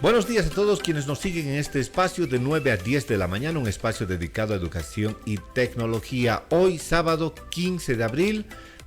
Buenos días a todos quienes nos siguen en este espacio de 9 a 10 de la mañana, un espacio dedicado a educación y tecnología. Hoy, sábado 15 de abril,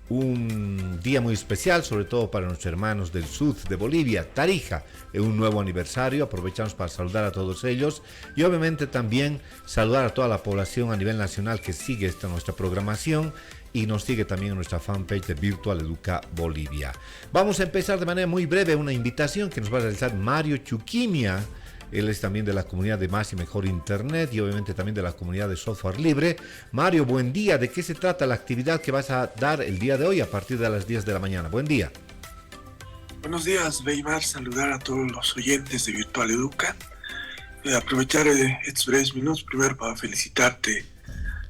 un día muy especial, sobre todo para nuestros hermanos del sur de Bolivia, Tarija, en un nuevo aniversario. Aprovechamos para saludar a todos ellos y obviamente también saludar a toda la población a nivel nacional que sigue nuestra programación y nos sigue también en nuestra fanpage de Virtual Educa Bolivia. Vamos a empezar de manera muy breve una invitación que nos va a realizar Mario Chuquimia. Él es también de la comunidad de Más y Mejor Internet y obviamente también de la comunidad de Software Libre. Mario, buen día. ¿De qué se trata la actividad que vas a dar el día de hoy a partir de las 10 de la mañana? Buen día. Buenos días, Weimar. Saludar a todos los oyentes de Virtual Educa. Aprovechar estos breves minutos primero para felicitarte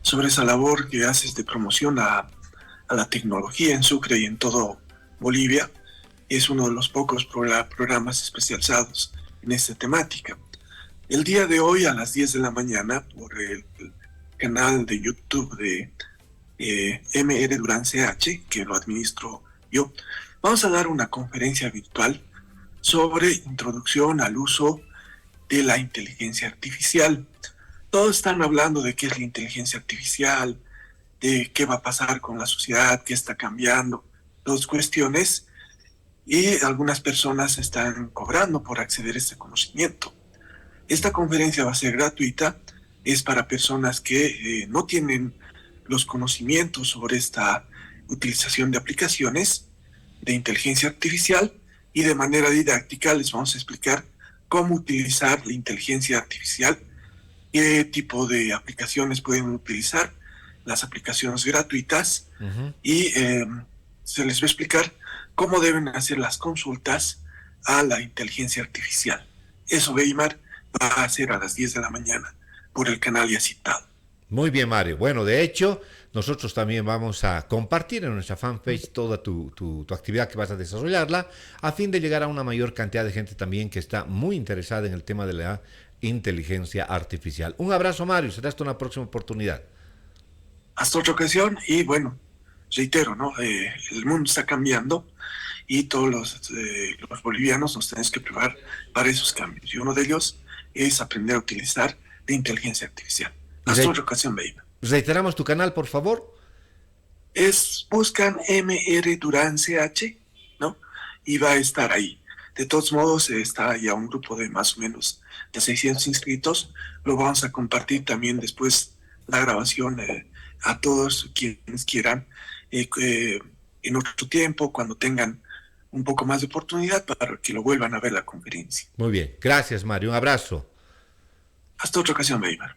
sobre esa labor que haces de promoción a la tecnología en Sucre y en todo Bolivia. Es uno de los pocos programas especializados en esta temática. El día de hoy a las 10 de la mañana por el canal de YouTube de MR Durán CH, que lo administro yo, vamos a dar una conferencia virtual sobre introducción al uso de la inteligencia artificial. Todos están hablando de qué es la inteligencia artificial, de qué va a pasar con la sociedad, qué está cambiando, dos cuestiones, y algunas personas están cobrando por acceder a este conocimiento. Esta conferencia va a ser gratuita, es para personas que no tienen los conocimientos sobre esta utilización de aplicaciones de inteligencia artificial, y de manera didáctica les vamos a explicar cómo utilizar la inteligencia artificial, qué tipo de aplicaciones pueden utilizar, las aplicaciones gratuitas, y se les va a explicar cómo deben hacer las consultas a la inteligencia artificial. Eso, Weimar, va a ser a las 10 de la mañana por el canal ya citado. Muy bien, Mario. Bueno, de hecho, nosotros también vamos a compartir en nuestra fanpage toda tu actividad que vas a desarrollarla, a fin de llegar a una mayor cantidad de gente también que está muy interesada en el tema de la inteligencia artificial. Un abrazo, Mario. Será hasta una próxima oportunidad. Hasta otra ocasión. Y bueno, reitero, ¿no? El mundo está cambiando y todos los bolivianos nos tenemos que preparar para esos cambios. Y uno de ellos es aprender a utilizar la inteligencia artificial. Hasta otra ocasión, baby. Reiteramos tu canal, por favor. Buscan MR Durán CH, ¿no? Y va a estar ahí. De todos modos, está ya un grupo de más o menos de 600 inscritos. Lo vamos a compartir también después la grabación a todos quienes quieran en otro tiempo, cuando tengan un poco más de oportunidad, para que lo vuelvan a ver la conferencia. Muy bien. Gracias, Mario. Un abrazo. Hasta otra ocasión, Weimar.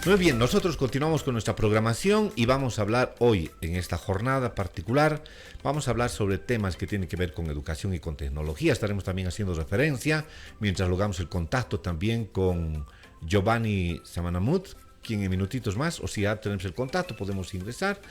Muy bien, nosotros continuamos con nuestra programación y vamos a hablar hoy, en esta jornada particular, vamos a hablar sobre temas que tienen que ver con educación y con tecnología. Estaremos también haciendo referencia, mientras logramos el contacto también con Giovanni Samanamut, quien en minutitos más, o si ya tenemos el contacto, podemos ingresar.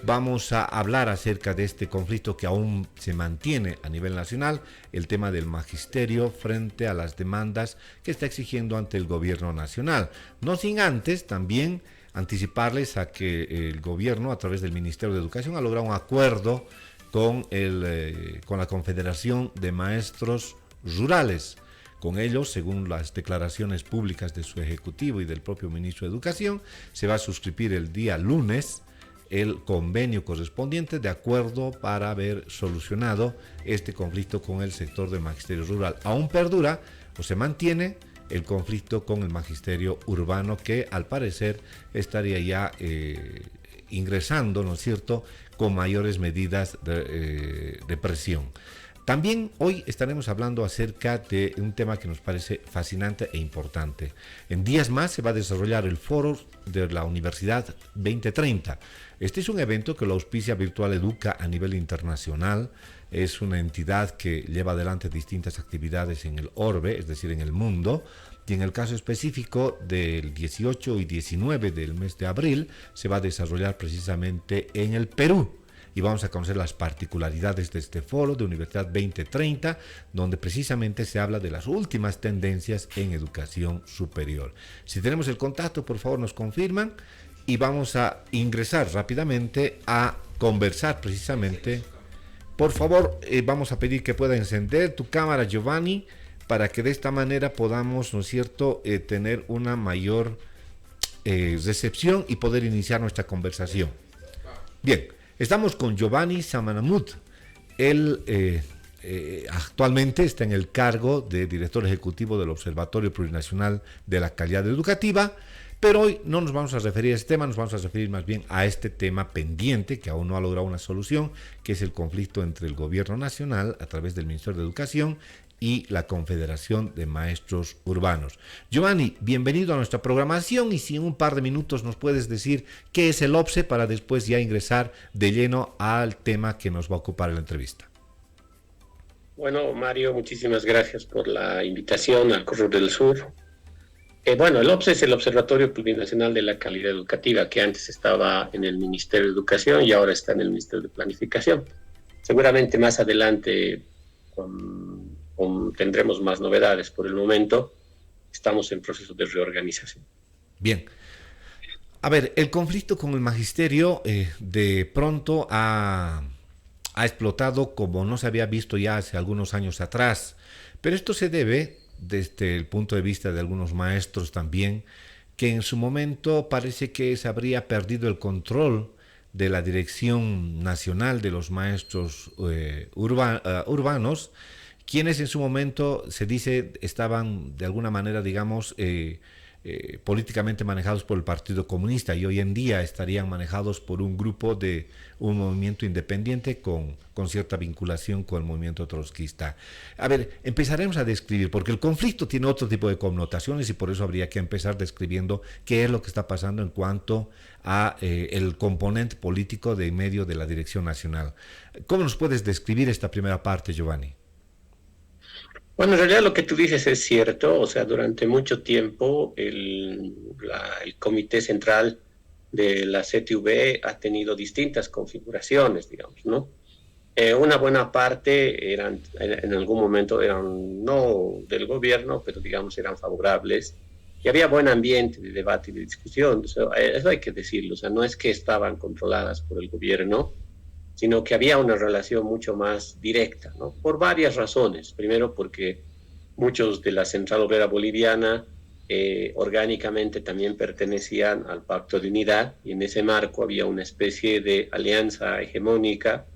Vamos a hablar acerca de este conflicto que aún se mantiene a nivel nacional, el tema del magisterio frente a las demandas que está exigiendo ante el gobierno nacional. No sin antes también anticiparles a que el gobierno, a través del Ministerio de Educación, ha logrado un acuerdo con la Confederación de Maestros Rurales. Con ellos, según las declaraciones públicas de su ejecutivo y del propio ministro de Educación, se va a suscribir el día lunes el convenio correspondiente de acuerdo para haber solucionado este conflicto con el sector del magisterio rural. Aún perdura o se mantiene el conflicto con el magisterio urbano, que al parecer estaría ya ingresando, ¿no es cierto?, con mayores medidas de presión. También hoy estaremos hablando acerca de un tema que nos parece fascinante e importante. En días más se va a desarrollar el foro de la Universidad 2030. Este es un evento que lo auspicia Virtual Educa a nivel internacional. Es una entidad que lleva adelante distintas actividades en el orbe, es decir, en el mundo. Y en el caso específico del 18 y 19 del mes de abril se va a desarrollar precisamente en el Perú. Y vamos a conocer las particularidades de este foro de Universidad 2030, donde precisamente se habla de las últimas tendencias en educación superior. Si tenemos el contacto, por favor nos confirman y vamos a ingresar rápidamente a conversar precisamente Por favor, vamos a pedir que pueda encender tu cámara, Giovanni, para que de esta manera podamos, ¿no es cierto?, tener una mayor recepción y poder iniciar nuestra conversación. Bien, estamos con Giovanni Samanamut. Él actualmente está en el cargo de director ejecutivo del Observatorio Plurinacional de la Calidad Educativa, pero hoy no nos vamos a referir a este tema, nos vamos a referir más bien a este tema pendiente que aún no ha logrado una solución, que es el conflicto entre el gobierno nacional a través del Ministerio de Educación y la Confederación de Maestros Urbanos. Giovanni, bienvenido a nuestra programación y si en un par de minutos nos puedes decir qué es el OPSE para después ya ingresar de lleno al tema que nos va a ocupar en la entrevista. Bueno, Mario, muchísimas gracias por la invitación al Correo del Sur. Bueno, el OPSE es el Observatorio Plurinacional de la Calidad Educativa, que antes estaba en el Ministerio de Educación y ahora está en el Ministerio de Planificación. Seguramente más adelante tendremos más novedades. Por el momento estamos en proceso de reorganización. Bien. A ver, el conflicto con el magisterio de pronto ha explotado como no se había visto ya hace algunos años atrás, pero esto se debe, desde el punto de vista de algunos maestros también, que en su momento parece que se habría perdido el control de la Dirección Nacional de los Maestros Urbanos, quienes en su momento se dice estaban de alguna manera, digamos, políticamente manejados por el Partido Comunista y hoy en día estarían manejados por un grupo de un movimiento independiente con cierta vinculación con el movimiento trotskista. A ver, empezaremos a describir, porque el conflicto tiene otro tipo de connotaciones y por eso habría que empezar describiendo qué es lo que está pasando en cuanto a el componente político de medio de la Dirección Nacional. ¿Cómo nos puedes describir esta primera parte, Giovanni? Bueno, en realidad lo que tú dices es cierto, o sea, durante mucho tiempo el Comité Central de la CTV ha tenido distintas configuraciones, digamos, ¿no? Una buena parte en algún momento eran no del gobierno, pero digamos eran favorables y había buen ambiente de debate y de discusión, o sea, eso hay que decirlo, o sea, no es que estaban controladas por el gobierno, sino que había una relación mucho más directa, ¿no? Por varias razones. Primero, porque muchos de la Central Obrera Boliviana orgánicamente también pertenecían al Pacto de Unidad, y en ese marco había una especie de alianza hegemónica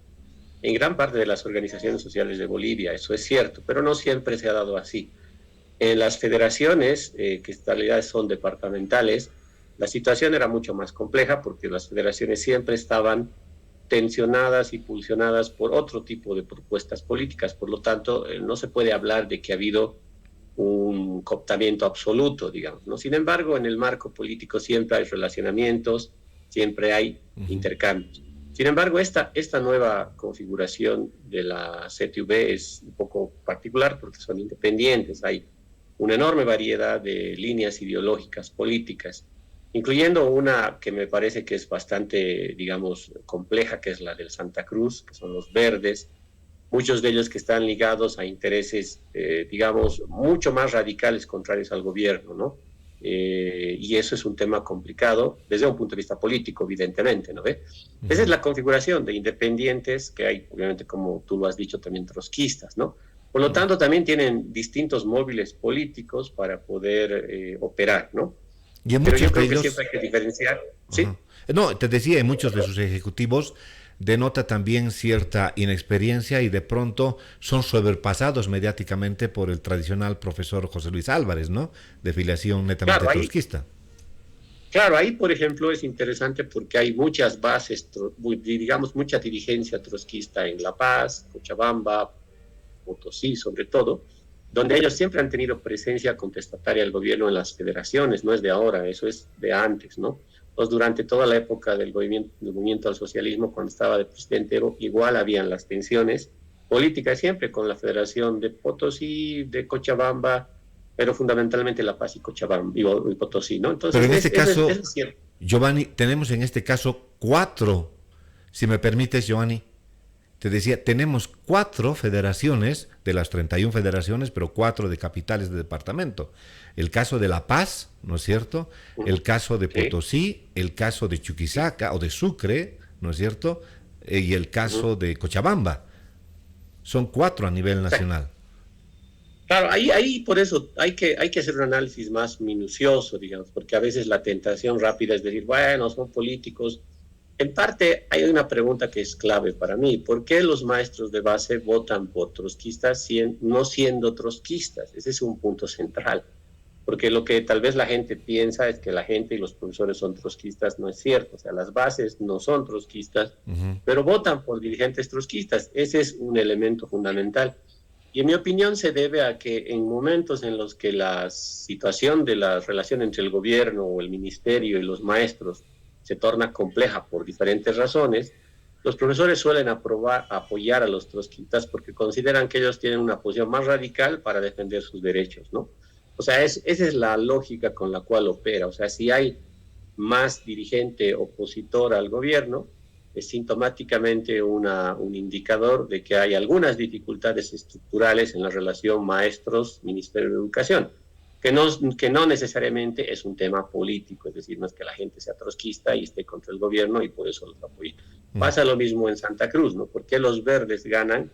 en gran parte de las organizaciones sociales de Bolivia. Eso es cierto, pero no siempre se ha dado así. En las federaciones, que en realidad son departamentales, la situación era mucho más compleja porque las federaciones siempre estaban tensionadas y pulsionadas por otro tipo de propuestas políticas. Por lo tanto, no se puede hablar de que ha habido un cooptamiento absoluto, digamos, ¿no? Sin embargo, en el marco político siempre hay relacionamientos, siempre hay intercambios. Sin embargo, esta nueva configuración de la CTV es un poco particular porque son independientes. Hay una enorme variedad de líneas ideológicas, políticas, incluyendo una que me parece que es bastante, digamos, compleja, que es la del Santa Cruz, que son los verdes, muchos de ellos que están ligados a intereses, digamos, mucho más radicales contrarios al gobierno, ¿no? Y eso es un tema complicado desde un punto de vista político, evidentemente, ¿no ve? Esa es la configuración de independientes, que hay, obviamente, como tú lo has dicho, también trotskistas, ¿no? Por lo tanto, también tienen distintos móviles políticos para poder operar, ¿no? Y en Pero muchos yo creo de ellos, que siempre hay que diferenciar. ¿Sí? No, te decía, en muchos de sus ejecutivos denota también cierta inexperiencia y de pronto son sobrepasados mediáticamente por el tradicional profesor José Luis Álvarez, ¿no? De filiación netamente trotskista. Claro, ahí, por ejemplo, es interesante porque hay muchas bases, digamos, mucha dirigencia trotskista en La Paz, Cochabamba, Potosí, sobre todo, donde ellos siempre han tenido presencia contestataria al gobierno en las federaciones, no es de ahora, eso es de antes, ¿no? Entonces, durante toda la época del movimiento al socialismo, cuando estaba de presidente Evo, igual habían las tensiones políticas siempre con la Federación de Potosí, de Cochabamba, pero fundamentalmente La Paz y Cochabamba, y Potosí, ¿no? Entonces, pero en este caso, Giovanni, tenemos en este caso 4, si me permites, Giovanni, te decía, tenemos 4 federaciones, de las 31 federaciones, pero 4 de capitales de departamento. El caso de La Paz, ¿no es cierto? El caso de Potosí, el caso de Chuquisaca o de Sucre, ¿no es cierto? Y el caso de Cochabamba. Son 4 a nivel nacional. Claro, ahí por eso hay que hacer un análisis más minucioso, digamos, porque a veces la tentación rápida es decir, bueno, son políticos. En parte hay una pregunta que es clave para mí. ¿Por qué los maestros de base votan por trotskistas no siendo trotskistas? Ese es un punto central. Porque lo que tal vez la gente piensa es que la gente y los profesores son trotskistas, no es cierto. O sea, las bases no son trotskistas, pero votan por dirigentes trotskistas. Ese es un elemento fundamental. Y en mi opinión se debe a que en momentos en los que la situación de la relación entre el gobierno o el ministerio y los maestros se torna compleja por diferentes razones, los profesores suelen apoyar a los trotskistas porque consideran que ellos tienen una posición más radical para defender sus derechos, ¿no? O sea, esa es la lógica con la cual opera. O sea, si hay más dirigente opositor al gobierno, es sintomáticamente un indicador de que hay algunas dificultades estructurales en la relación maestros-Ministerio de Educación, que no necesariamente es un tema político, es decir, no es que la gente sea trotskista y esté contra el gobierno y por eso los apoya. Pasa lo mismo en Santa Cruz, ¿no? ¿Por qué los verdes ganan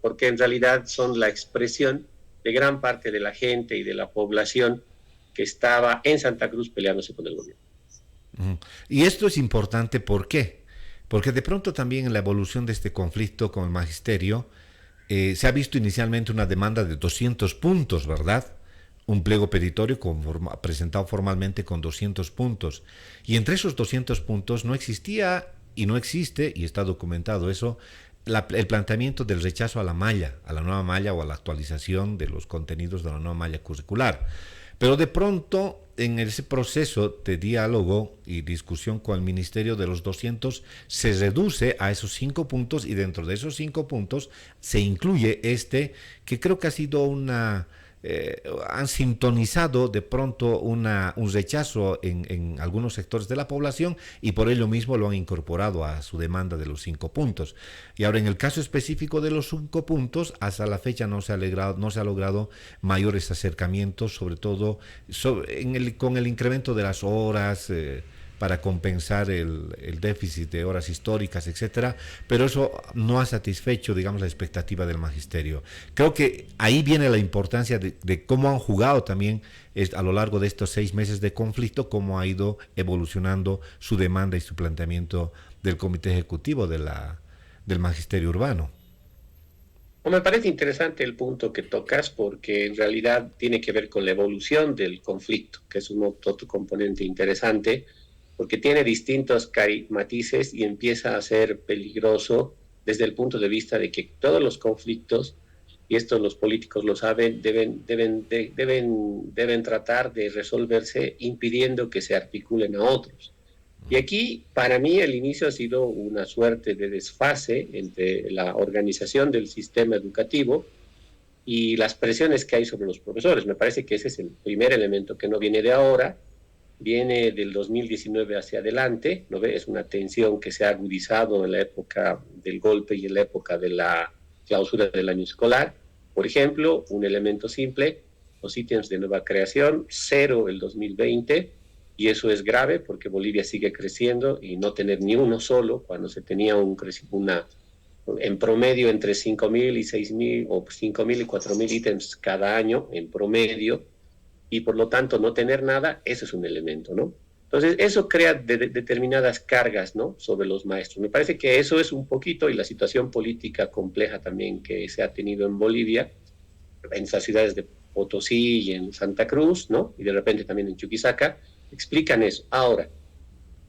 porque en realidad son la expresión de gran parte de la gente y de la población que estaba en Santa Cruz peleándose con el gobierno. Y esto es importante, ¿por qué? Porque de pronto también en la evolución de este conflicto con el magisterio se ha visto inicialmente una demanda de 200 puntos, ¿verdad? Un pliego petitorio presentado formalmente con 200 puntos. Y entre esos 200 puntos no existía y no existe, y está documentado eso, el planteamiento del rechazo a la nueva malla o a la actualización de los contenidos de la nueva malla curricular. Pero de pronto, en ese proceso de diálogo y discusión con el Ministerio, de los 200 se reduce a esos 5 puntos, y dentro de esos 5 puntos se incluye que creo que ha sido han sintonizado de pronto un rechazo en algunos sectores de la población, y por ello mismo lo han incorporado a su demanda de los 5 puntos. Y ahora, en el caso específico de los 5 puntos, hasta la fecha no se ha logrado mayores acercamientos, sobre todo con el incremento de las horas para compensar el déficit de horas históricas, etcétera, pero eso no ha satisfecho, digamos, la expectativa del magisterio. Creo que ahí viene la importancia de cómo han jugado también a lo largo de estos 6 meses de conflicto, cómo ha ido evolucionando su demanda y su planteamiento del comité ejecutivo del magisterio urbano. Me parece interesante el punto que tocas, porque en realidad tiene que ver con la evolución del conflicto, que es otro componente interesante, porque tiene distintos matices y empieza a ser peligroso desde el punto de vista de que todos los conflictos, y esto los políticos lo saben, deben tratar de resolverse impidiendo que se articulen a otros. Y aquí, para mí, el inicio ha sido una suerte de desfase entre la organización del sistema educativo y las presiones que hay sobre los profesores. Me parece que ese es el primer elemento que no viene de ahora, viene del 2019 hacia adelante, ¿no ve? Es una tensión que se ha agudizado en la época del golpe y en la época de la clausura del año escolar. Por ejemplo, un elemento simple, los ítems de nueva creación, 0 el 2020, y eso es grave porque Bolivia sigue creciendo, y no tener ni uno solo cuando se tenía en promedio entre 5.000 y 6.000 o 5.000 y 4.000 ítems cada año en promedio, y por lo tanto no tener nada, eso es un elemento, ¿no? Entonces eso crea determinadas cargas, ¿no?, sobre los maestros. Me parece que eso es un poquito, y la situación política compleja también que se ha tenido en Bolivia, en esas ciudades de Potosí y en Santa Cruz, ¿no?, y de repente también en Chuquisaca, explican eso. Ahora,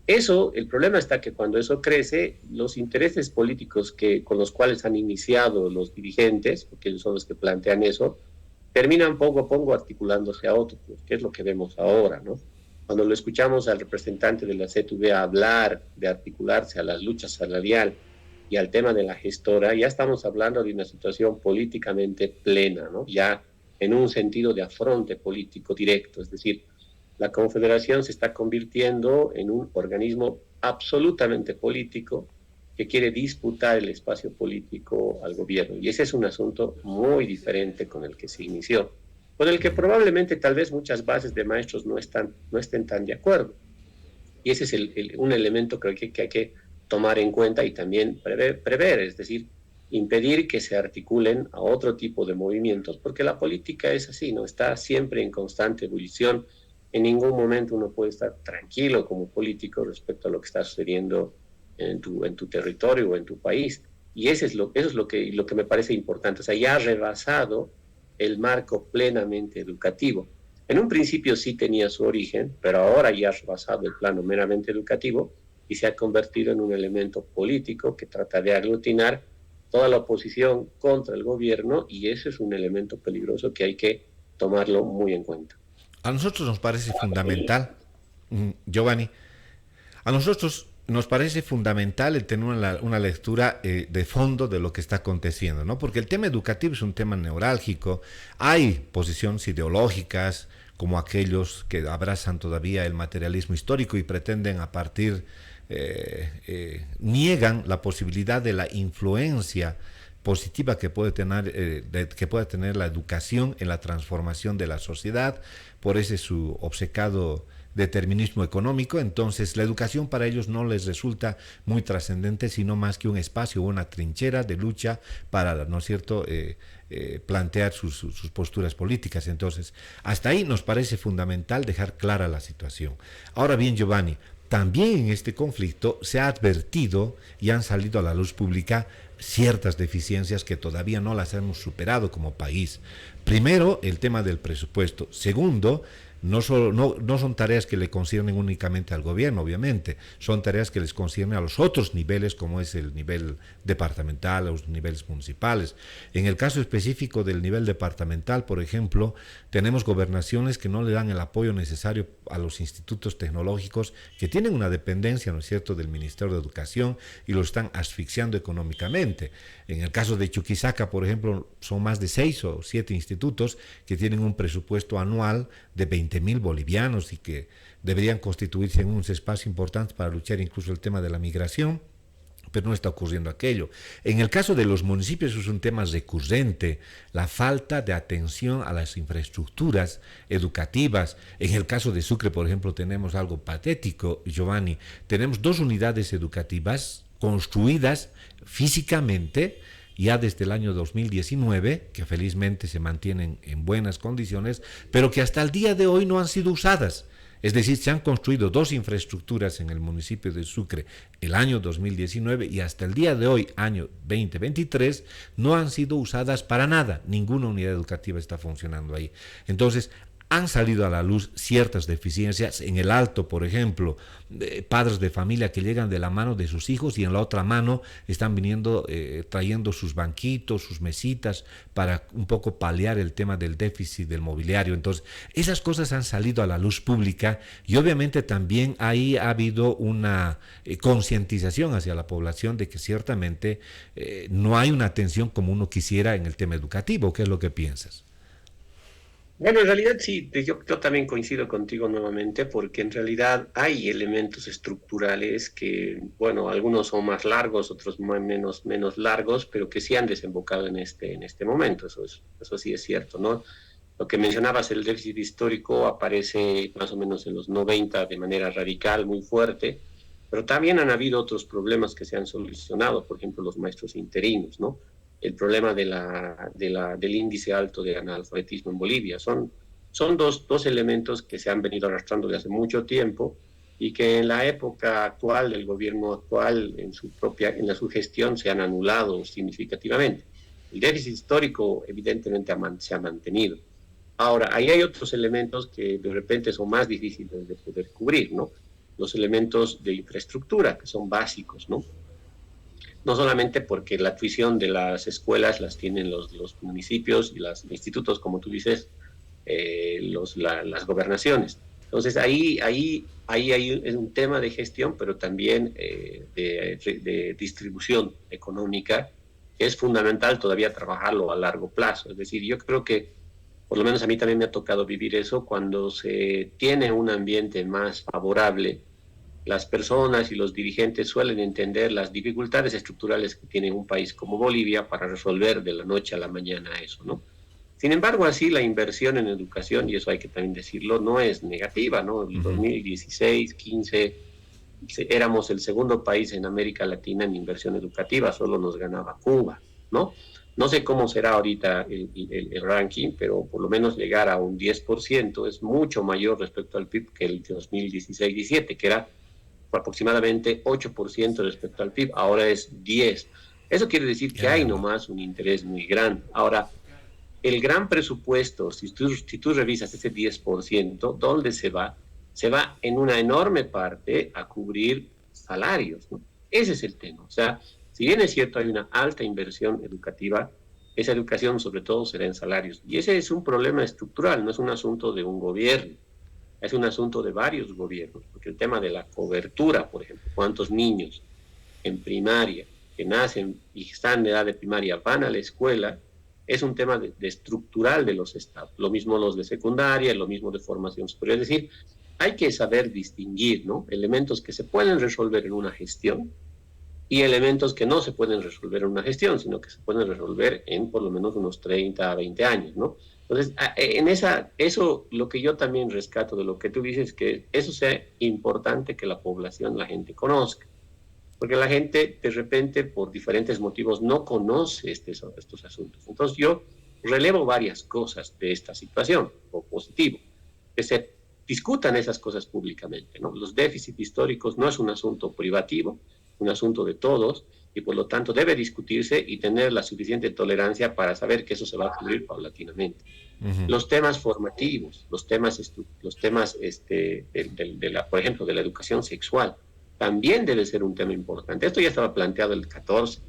el problema está que cuando eso crece, los intereses políticos con los cuales han iniciado los dirigentes, porque ellos son los que plantean eso, terminan poco a poco articulándose a otros, que es lo que vemos ahora, ¿no? Cuando lo escuchamos al representante de la CTV hablar de articularse a las luchas salarial y al tema de la gestora, ya estamos hablando de una situación políticamente plena, ¿no?, ya en un sentido de afronte político directo. Es decir, la Confederación se está convirtiendo en un organismo absolutamente político que quiere disputar el espacio político al gobierno. Y ese es un asunto muy diferente con el que se inició, con el que probablemente tal vez muchas bases de maestros no estén tan de acuerdo. Y ese es un elemento creo que hay que tomar en cuenta y también prever. Es decir, impedir que se articulen a otro tipo de movimientos, porque la política es así, ¿no? Está siempre en constante ebullición. En ningún momento uno puede estar tranquilo como político respecto a lo que está sucediendo en tu territorio o en tu país. Y eso es lo que me parece importante. O sea, ya ha rebasado el marco plenamente educativo. En un principio sí tenía su origen, pero ahora ya ha rebasado el plano meramente educativo y se ha convertido en un elemento político que trata de aglutinar toda la oposición contra el gobierno, y eso es un elemento peligroso que hay que tomarlo muy en cuenta. A nosotros nos parece fundamental, Giovanni, a nosotros nos parece fundamental el tener una lectura de fondo de lo que está aconteciendo, ¿no? Porque el tema educativo es un tema neurálgico, hay posiciones ideológicas como aquellos que abrazan todavía el materialismo histórico y pretenden a partir, niegan la posibilidad de la influencia positiva que puede tener la educación en la transformación de la sociedad, por ese su obcecado determinismo económico. Entonces la educación para ellos no les resulta muy trascendente, sino más que un espacio o una trinchera de lucha para, ¿no es cierto?, plantear sus posturas políticas. Entonces, hasta ahí nos parece fundamental dejar clara la situación. Ahora bien, Giovanni, también en este conflicto se ha advertido y han salido a la luz pública ciertas deficiencias que todavía no las hemos superado como país. Primero, el tema del presupuesto. Segundo, no son tareas que le conciernen únicamente al gobierno, obviamente, son tareas que les conciernen a los otros niveles, como es el nivel departamental, los niveles municipales. En el caso específico del nivel departamental, por ejemplo, tenemos gobernaciones que no le dan el apoyo necesario a los institutos tecnológicos que tienen una dependencia, ¿no es cierto?, del Ministerio de Educación, y lo están asfixiando económicamente. En el caso de Chuquisaca, por ejemplo, son más de 6 o 7 institutos que tienen un presupuesto anual de 20.000 bolivianos y que deberían constituirse en un espacio importante para luchar incluso el tema de la migración, pero no está ocurriendo aquello. En el caso de los municipios es un tema recurrente, la falta de atención a las infraestructuras educativas. En el caso de Sucre, por ejemplo, tenemos algo patético, Giovanni. Tenemos 2 unidades educativas construidas físicamente ya desde el año 2019, que felizmente se mantienen en buenas condiciones, pero que hasta el día de hoy no han sido usadas. Es decir, se han construido 2 infraestructuras en el municipio de Sucre el año 2019 y hasta el día de hoy, año 2023, no han sido usadas para nada. Ninguna unidad educativa está funcionando ahí. Entonces, han salido a la luz ciertas deficiencias en el Alto, por ejemplo, padres de familia que llegan de la mano de sus hijos y en la otra mano están viniendo, trayendo sus banquitos, sus mesitas, para un poco paliar el tema del déficit del mobiliario. Entonces, esas cosas han salido a la luz pública y obviamente también ahí ha habido una concientización hacia la población de que ciertamente no hay una atención como uno quisiera en el tema educativo. ¿Qué es lo que piensas? Bueno, en realidad sí, yo también coincido contigo nuevamente, porque en realidad hay elementos estructurales que, bueno, algunos son más largos, otros menos largos, pero que sí han desembocado en este momento. Eso sí es cierto, ¿no? Lo que mencionabas, el déficit histórico aparece más o menos en los 90 de manera radical, muy fuerte, pero también han habido otros problemas que se han solucionado, por ejemplo, los maestros interinos, ¿no? El problema del índice alto de analfabetismo en Bolivia. Son dos elementos que se han venido arrastrando desde hace mucho tiempo y que en la época actual del gobierno actual, en su gestión, se han anulado significativamente. El déficit histórico evidentemente se ha mantenido. Ahora, ahí hay otros elementos que de repente son más difíciles de poder cubrir, ¿no? Los elementos de infraestructura, que son básicos, ¿no? No solamente porque la tuición de las escuelas las tienen los municipios y los institutos, como tú dices, las gobernaciones. Entonces ahí es un tema de gestión, pero también de distribución económica, que es fundamental todavía trabajarlo a largo plazo. Es decir, yo creo que, por lo menos a mí también me ha tocado vivir eso, cuando se tiene un ambiente más favorable, las personas y los dirigentes suelen entender las dificultades estructurales que tiene un país como Bolivia para resolver de la noche a la mañana eso, ¿no? Sin embargo, así la inversión en educación, y eso hay que también decirlo, no es negativa, ¿no? En 2016, 15, éramos el segundo país en América Latina en inversión educativa, solo nos ganaba Cuba. ¿no? No sé cómo será ahorita el ranking, pero por lo menos llegar a un 10% es mucho mayor respecto al PIB que el 2016-17, que era aproximadamente 8% respecto al PIB, ahora es 10%. Eso quiere decir que hay Caramba. nomás un interés muy grande. Ahora, el gran presupuesto, si tú revisas ese 10%, ¿dónde se va? Se va en una enorme parte a cubrir salarios, ¿no? Ese es el tema. O sea, si bien es cierto, hay una alta inversión educativa, esa educación sobre todo será en salarios. Y ese es un problema estructural, no es un asunto de un gobierno, es un asunto de varios gobiernos, porque el tema de la cobertura, por ejemplo, cuántos niños en primaria que nacen y están en edad de primaria van a la escuela, es un tema de estructural de los estados. Lo mismo los de secundaria, lo mismo de formación superior. Es decir, hay que saber distinguir, ¿no? Elementos que se pueden resolver en una gestión y elementos que no se pueden resolver en una gestión, sino que se pueden resolver en por lo menos unos 30 a 20 años, ¿no? Entonces, eso, lo que yo también rescato de lo que tú dices, que eso sea importante que la población, la gente conozca, porque la gente de repente por diferentes motivos no conoce estos asuntos. Entonces yo relevo varias cosas de esta situación, o positivo, que se discutan esas cosas públicamente, ¿no? Los déficits históricos no es un asunto privativo, un asunto de todos, y por lo tanto debe discutirse y tener la suficiente tolerancia para saber que eso se va a cubrir paulatinamente. Ujú. Los temas formativos, los temas por ejemplo, de la educación sexual, también debe ser un tema importante. Esto ya estaba planteado el 14,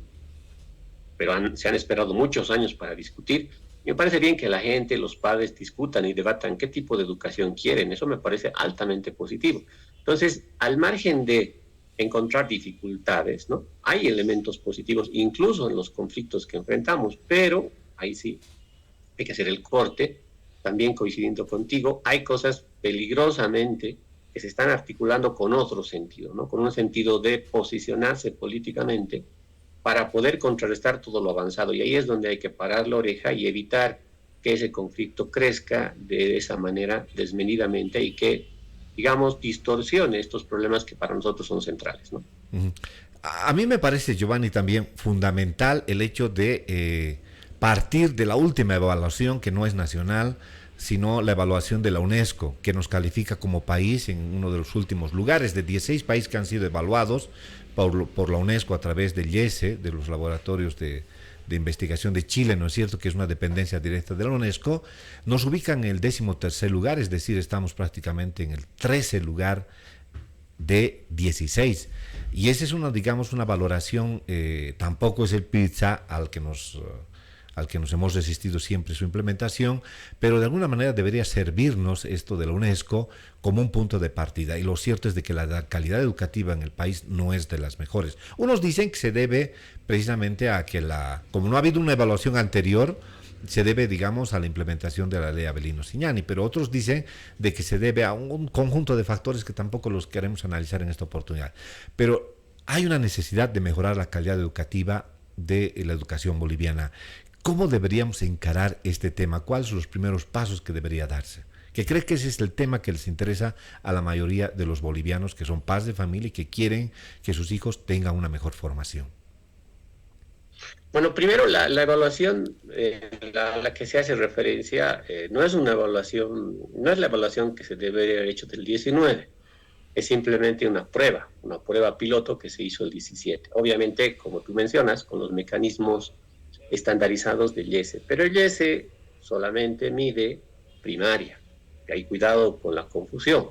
pero se han esperado muchos años para discutir. Me parece bien que la gente, los padres discutan y debatan qué tipo de educación quieren. Eso me parece altamente positivo. Entonces, al margen de encontrar dificultades, ¿no? Hay elementos positivos, incluso en los conflictos que enfrentamos, pero ahí sí hay que hacer el corte. También coincidiendo contigo, hay cosas peligrosamente que se están articulando con otro sentido, ¿no? Con un sentido de posicionarse políticamente para poder contrarrestar todo lo avanzado. Y ahí es donde hay que parar la oreja y evitar que ese conflicto crezca de esa manera desmedidamente y que, digamos, distorsione estos problemas que para nosotros son centrales, ¿no? Ujú. A mí me parece, Giovanni, también fundamental el hecho de partir de la última evaluación, que no es nacional, sino la evaluación de la UNESCO, que nos califica como país en uno de los últimos lugares, de 16 países que han sido evaluados por la UNESCO a través del IESE, de los laboratorios de investigación de Chile, ¿no es cierto?, que es una dependencia directa de la UNESCO, nos ubican en el 13º lugar, es decir, estamos prácticamente en el 13 lugar de 16. Y esa es una, digamos, una valoración, tampoco es el pizza al que nos hemos resistido siempre su implementación, pero de alguna manera debería servirnos esto de la UNESCO como un punto de partida. Y lo cierto es de que la calidad educativa en el país no es de las mejores. Unos dicen que se debe precisamente a que como no ha habido una evaluación anterior, se debe, digamos, a la implementación de la ley Avelino Signani, pero otros dicen de que se debe a un conjunto de factores que tampoco los queremos analizar en esta oportunidad. Pero hay una necesidad de mejorar la calidad educativa de la educación boliviana. ¿Cómo deberíamos encarar este tema? ¿Cuáles son los primeros pasos que debería darse? Que cree que ese es el tema que les interesa a la mayoría de los bolivianos que son padres de familia y que quieren que sus hijos tengan una mejor formación. Bueno, primero la evaluación a la que se hace referencia no es una evaluación, no es la evaluación que se debe haber hecho del 19, es simplemente una prueba piloto que se hizo el 17. Obviamente, como tú mencionas, con los mecanismos estandarizados del IESE, pero el IESE solamente mide primaria, que hay cuidado con la confusión.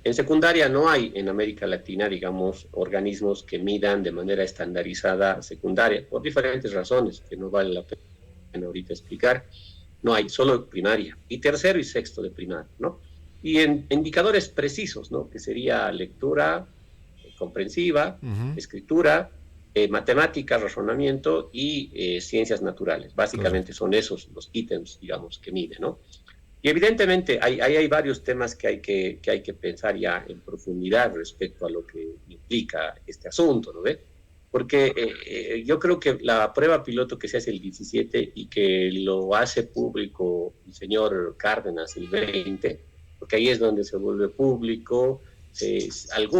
En secundaria no hay en América Latina, digamos, organismos que midan de manera estandarizada secundaria, por diferentes razones que no vale la pena ahorita explicar. No hay, solo primaria, y tercero y sexto de primaria, ¿no? Y en indicadores precisos, ¿no? Que sería lectura comprensiva, Uh-huh. escritura, matemáticas, razonamiento y ciencias naturales. Básicamente Correcto. son esos los ítems, digamos, que mide, ¿no? Y evidentemente hay varios temas que hay que pensar ya en profundidad respecto a lo que implica este asunto, ¿no ve? Porque yo creo que la prueba piloto que se hace el 17 y que lo hace público el señor Cárdenas el 20, porque ahí es donde se vuelve público,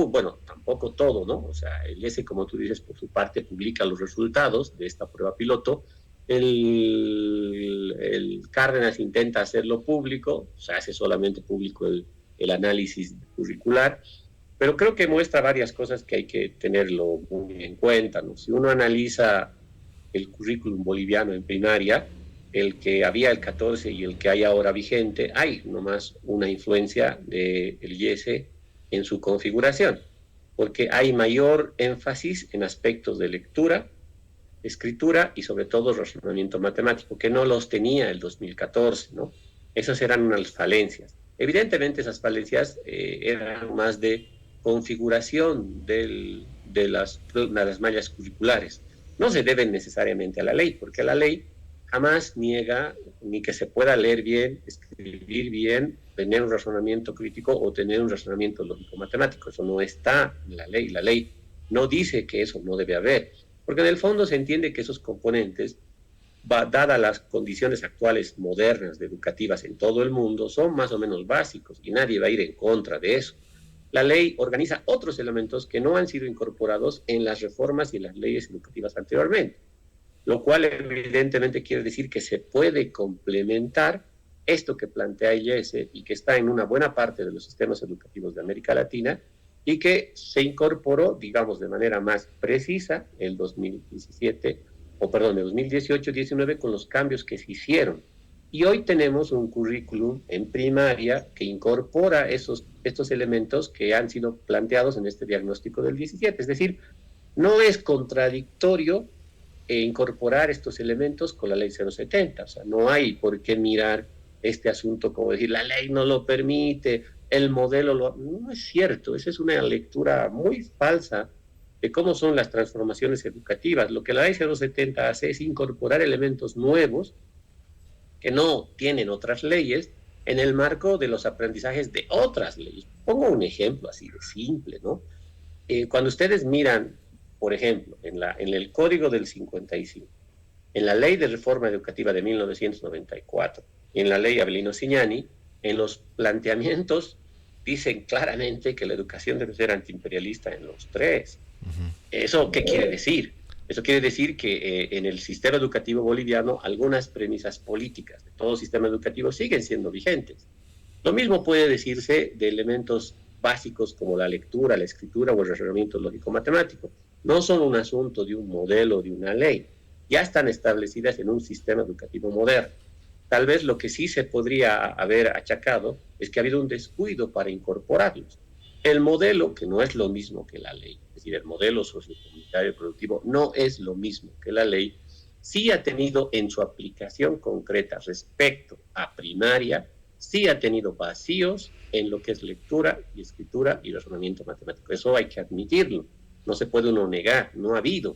bueno, tampoco todo, ¿no? O sea, el IESE, como tú dices, por su parte publica los resultados de esta prueba piloto, El Cárdenas intenta hacerlo público, se hace solamente público el análisis curricular, pero creo que muestra varias cosas que hay que tenerlo muy en cuenta, ¿no? Si uno analiza el currículum boliviano en primaria, el que había el 14 y el que hay ahora vigente, hay nomás una influencia del IESE en su configuración, porque hay mayor énfasis en aspectos de lectura, escritura y sobre todo razonamiento matemático, que no los tenía el 2014, ¿no? Esas eran unas falencias. Evidentemente esas falencias eran más de configuración de las mallas curriculares. No se deben necesariamente a la ley, porque la ley jamás niega ni que se pueda leer bien, escribir bien, tener un razonamiento crítico o tener un razonamiento lógico-matemático. Eso no está en la ley. La ley no dice que eso no debe haber, porque en el fondo se entiende que esos componentes, dadas las condiciones actuales modernas de educativas en todo el mundo, son más o menos básicos y nadie va a ir en contra de eso. La ley organiza otros elementos que no han sido incorporados en las reformas y en las leyes educativas anteriormente, lo cual evidentemente quiere decir que se puede complementar esto que plantea IESE y que está en una buena parte de los sistemas educativos de América Latina y que se incorporó, digamos, de manera más precisa el 2018-19 con los cambios que se hicieron. Y hoy tenemos un currículum en primaria que incorpora estos elementos que han sido planteados en este diagnóstico del 17. Es decir, no es contradictorio incorporar estos elementos con la ley 070. O sea, no hay por qué mirar este asunto como decir, la ley no lo permite, el modelo lo... No es cierto, esa es una lectura muy falsa de cómo son las transformaciones educativas. Lo que la ley 070 hace es incorporar elementos nuevos que no tienen otras leyes en el marco de los aprendizajes de otras leyes. Pongo un ejemplo así de simple, ¿no? Cuando ustedes miran, por ejemplo, en el Código del 55, en la Ley de Reforma Educativa de 1994 y en la Ley Avelino Cignani, en los planteamientos dicen claramente que la educación debe ser antiimperialista en los tres. ¿Eso qué quiere decir? Eso quiere decir que en el sistema educativo boliviano algunas premisas políticas de todo sistema educativo siguen siendo vigentes. Lo mismo puede decirse de elementos básicos como la lectura, la escritura o el razonamiento lógico-matemático. No son un asunto de un modelo, de una ley. Ya están establecidas en un sistema educativo moderno. Tal vez lo que sí se podría haber achacado es que ha habido un descuido para incorporarlos. El modelo, que no es lo mismo que la ley, es decir, el modelo sociocomunitario productivo no es lo mismo que la ley, sí ha tenido en su aplicación concreta respecto a primaria, sí ha tenido vacíos en lo que es lectura y escritura y razonamiento matemático. Eso hay que admitirlo, no se puede uno negar, no ha habido,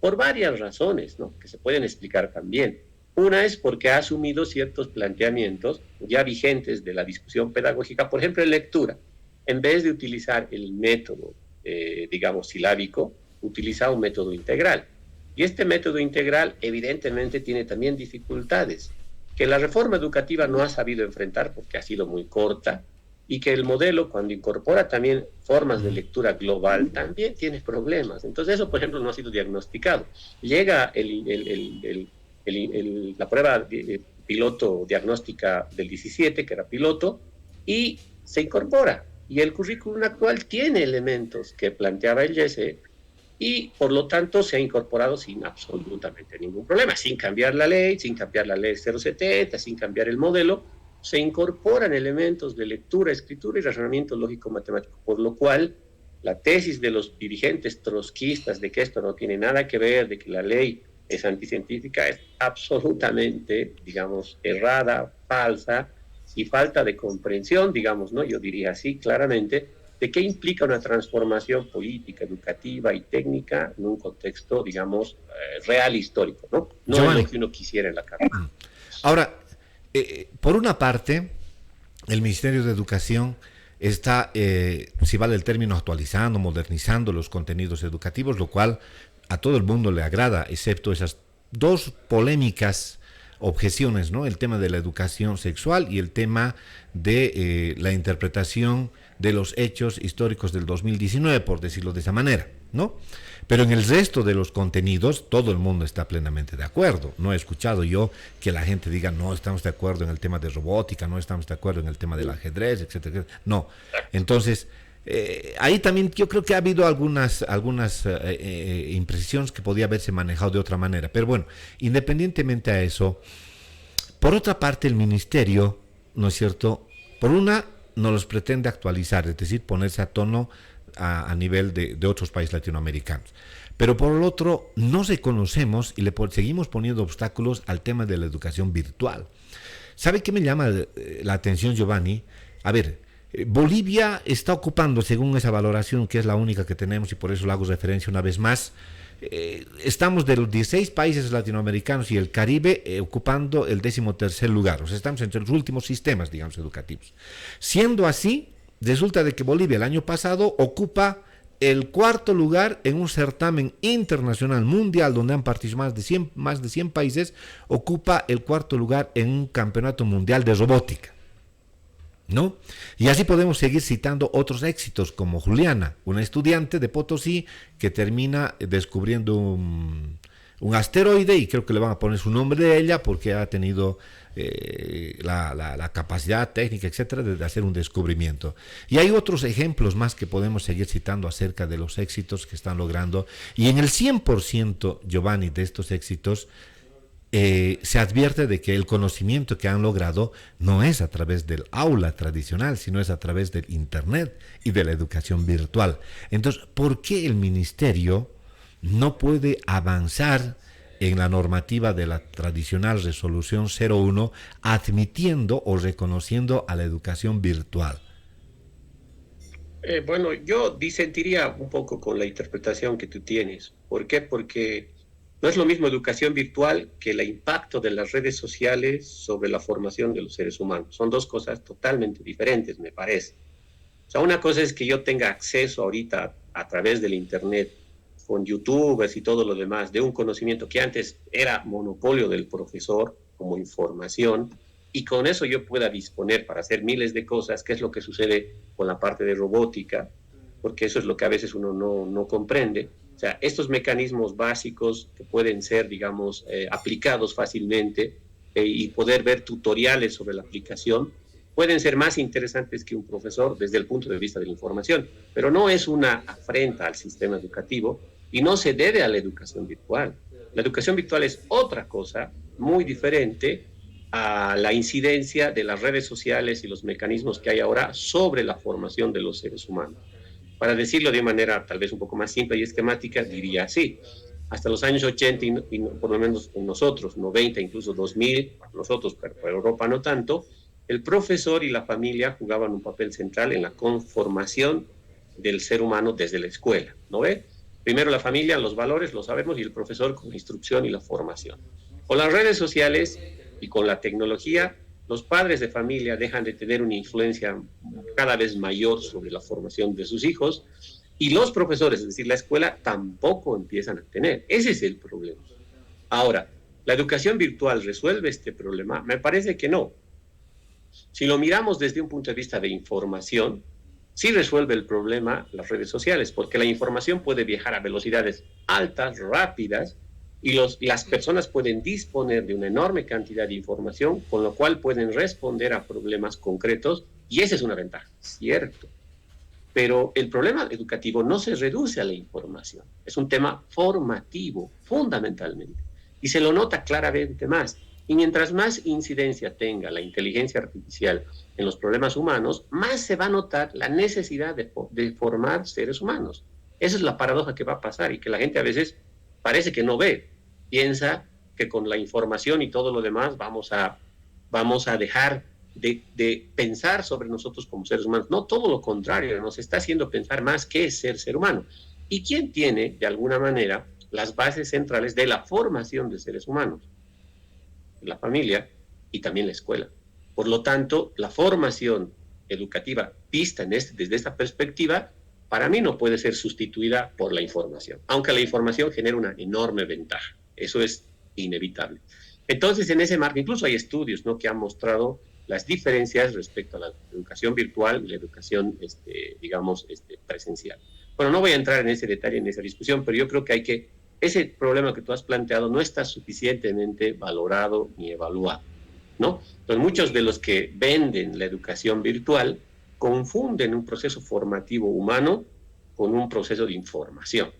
por varias razones, ¿no?, que se pueden explicar también. Una es porque ha asumido ciertos planteamientos ya vigentes de la discusión pedagógica, por ejemplo, en lectura. En vez de utilizar el método, digamos, silábico, utiliza un método integral. Y este método integral evidentemente tiene también dificultades que la reforma educativa no ha sabido enfrentar porque ha sido muy corta y que el modelo, cuando incorpora también formas de lectura global, también tiene problemas. Entonces eso, por ejemplo, no ha sido diagnosticado. Llega la prueba piloto diagnóstica del 17, que era piloto, y se incorpora. Y el currículum actual tiene elementos que planteaba el IESE y por lo tanto se ha incorporado sin absolutamente ningún problema, sin cambiar la ley, sin cambiar la ley 070, sin cambiar el modelo, se incorporan elementos de lectura, escritura y razonamiento lógico-matemático, por lo cual la tesis de los dirigentes trotskistas de que esto no tiene nada que ver, de que la ley es anticientífica, es absolutamente, digamos, errada, falsa, y falta de comprensión, digamos, ¿no? Yo diría así claramente, de qué implica una transformación política, educativa y técnica en un contexto, digamos, real histórico, ¿no? No es lo que uno quisiera en la carrera. Ahora, por una parte, el Ministerio de Educación está, si vale el término, actualizando, modernizando los contenidos educativos, lo cual a todo el mundo le agrada, excepto esas dos polémicas objeciones, ¿no? El tema de la educación sexual y el tema de la interpretación de los hechos históricos del 2019, por decirlo de esa manera. ¿no? Pero en el resto de los contenidos todo el mundo está plenamente de acuerdo. No he escuchado yo que la gente diga no estamos de acuerdo en el tema de robótica, no estamos de acuerdo en el tema del ajedrez, etcétera, etcétera. No. Entonces, ahí también yo creo que ha habido algunas imprecisiones que podía haberse manejado de otra manera. Pero bueno, independientemente a eso, por otra parte el ministerio, ¿no es cierto? Por una, nos los pretende actualizar, es decir, ponerse a tono a nivel de otros países latinoamericanos. Pero por el otro, no reconocemos y seguimos poniendo obstáculos al tema de la educación virtual. ¿Sabe qué me llama la atención, Giovanni? A ver, Bolivia está ocupando, según esa valoración, que es la única que tenemos y por eso le hago referencia una vez más, estamos de los 16 países latinoamericanos y el Caribe ocupando el 13º lugar. O sea, estamos entre los últimos sistemas, digamos, educativos. Siendo así, resulta de que Bolivia el año pasado ocupa el 4º lugar en un certamen internacional mundial donde han participado más de 100 países, ocupa el 4º lugar en un campeonato mundial de robótica, ¿no? Y así podemos seguir citando otros éxitos como Juliana, una estudiante de Potosí que termina descubriendo un asteroide y creo que le van a poner su nombre de ella porque ha tenido la capacidad técnica, etcétera, de hacer un descubrimiento. Y hay otros ejemplos más que podemos seguir citando acerca de los éxitos que están logrando. Y en el 100%, Giovanni, de estos éxitos, se advierte de que el conocimiento que han logrado no es a través del aula tradicional, sino es a través del Internet y de la educación virtual. Entonces, ¿por qué el ministerio no puede avanzar en la normativa de la tradicional resolución 01, admitiendo o reconociendo a la educación virtual? Bueno, yo disentiría un poco con la interpretación que tú tienes. ¿Por qué? Porque no es lo mismo educación virtual que el impacto de las redes sociales sobre la formación de los seres humanos. Son dos cosas totalmente diferentes, me parece. O sea, una cosa es que yo tenga acceso ahorita a través del Internet, con youtubers y todo lo demás, de un conocimiento que antes era monopolio del profesor como información, y con eso yo pueda disponer para hacer miles de cosas, que es lo que sucede con la parte de robótica, porque eso es lo que a veces uno no comprende. O sea, estos mecanismos básicos que pueden ser, digamos, aplicados fácilmente y poder ver tutoriales sobre la aplicación, pueden ser más interesantes que un profesor desde el punto de vista de la información, pero no es una afrenta al sistema educativo y no se debe a la educación virtual. La educación virtual es otra cosa muy diferente a la incidencia de las redes sociales y los mecanismos que hay ahora sobre la formación de los seres humanos. Para decirlo de manera tal vez un poco más simple y esquemática, diría así: hasta los años 80 y por lo menos en nosotros, 90, incluso 2000, nosotros, pero para Europa no tanto, el profesor y la familia jugaban un papel central en la conformación del ser humano desde la escuela, ¿no ve? Primero la familia, los valores, lo sabemos, y el profesor con la instrucción y la formación. Con las redes sociales y con la tecnología, los padres de familia dejan de tener una influencia cada vez mayor sobre la formación de sus hijos y los profesores, es decir, la escuela, tampoco empiezan a tener. Ese es el problema. Ahora, ¿la educación virtual resuelve este problema? Me parece que no. Si lo miramos desde un punto de vista de información, sí resuelve el problema las redes sociales, porque la información puede viajar a velocidades altas, rápidas, y las personas pueden disponer de una enorme cantidad de información, con lo cual pueden responder a problemas concretos, y esa es una ventaja, cierto. Pero el problema educativo no se reduce a la información, es un tema formativo, fundamentalmente, y se lo nota claramente más. Y mientras más incidencia tenga la inteligencia artificial en los problemas humanos, más se va a notar la necesidad de formar seres humanos. Esa es la paradoja que va a pasar y que la gente a veces parece que no ve. Piensa que con la información y todo lo demás vamos a dejar de pensar sobre nosotros como seres humanos. No, todo lo contrario, nos está haciendo pensar más qué es ser humano. ¿Y quién tiene, de alguna manera, las bases centrales de la formación de seres humanos? La familia y también la escuela. Por lo tanto, la formación educativa vista desde esta perspectiva, para mí no puede ser sustituida por la información, aunque la información genera una enorme ventaja. Eso es inevitable. Entonces, en ese marco, incluso hay estudios, ¿no?, que han mostrado las diferencias respecto a la educación virtual y la educación, presencial. Bueno, no voy a entrar en ese detalle, en esa discusión, pero yo creo que ese problema que tú has planteado no está suficientemente valorado ni evaluado, ¿no? Entonces, muchos de los que venden la educación virtual confunden un proceso formativo humano con un proceso de información.